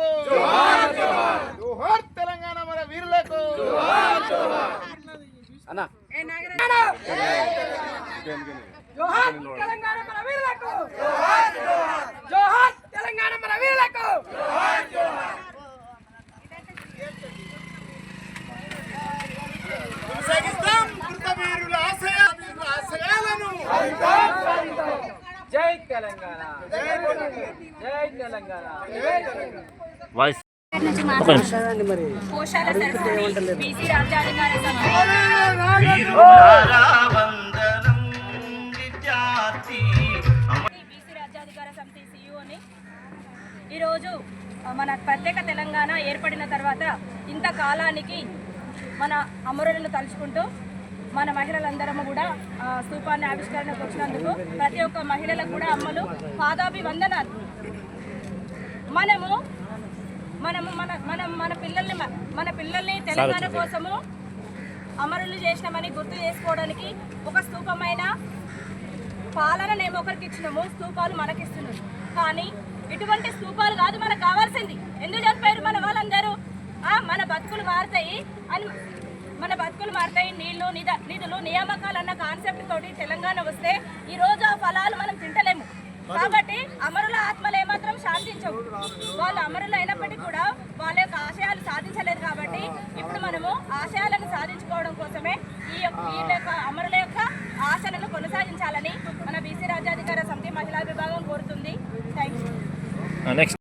వీరులకు జోహార్ తెలంగాణ మన వీరులకు అన్న జోహార్ తెలంగాణ మన వీరులకు జోహార్ తెలంగాణ మన వీరులకు కొనసాగిస్తాం కృత వీరుల ఆశయాలను జై తెలంగాణ జై తెలంగాణ వాయిస్ పోషాల సరస్వతి బీసీ రాజ్యాధికార సమితి సిఇఓని ఈరోజు మన ప్రత్యేక తెలంగాణ ఏర్పడిన తర్వాత ఇంతకాలానికి మన అమరులను తలుచుకుంటూ మన మహిళలందరము కూడా స్తూపాన్ని ఆవిష్కరణకు వచ్చినందుకు ప్రతి ఒక్క మహిళలకు కూడా అమ్మలు పాదాభివందనాలు. మనము మనము మన మన మన పిల్లల్ని తెలంగాణ కోసము అమరులు చేసినామని గుర్తు చేసుకోవడానికి ఒక స్తూపమైన పాలననేమో ఒకరికి ఇచ్చినాము, స్తూపాలు మనకిస్తున్నాము. కానీ ఇటువంటి స్తూపాలు కాదు మనకు కావాల్సింది. ఎందుకు చెప్పారు మన వాళ్ళందరూ మన బతుకులు మారుతాయి అని, మన బతుకులు మారుతాయి, నీళ్లు నిధులు నియామకాలు అన్న కాన్సెప్ట్ తోటి తెలంగాణ వస్తే ఈరోజు ఆ ఫలాలు మనం తింటలేము. కాబట్టి అమరుల ఆత్మలు ఏమాత్రం శాంతించవు. వాళ్ళు అమరులు అయినప్పటికీ కూడా వాళ్ళ యొక్క ఆశయాలు సాధించలేదు. కాబట్టి ఇప్పుడు మనము ఆశయాలను సాధించుకోవడం కోసమే వీళ్ళ యొక్క అమరుల యొక్క ఆశలను కొనసాగించాలని మన బీసీ రాజ్యాధికార సమితి మహిళా విభాగం కోరుతుంది. Thank you.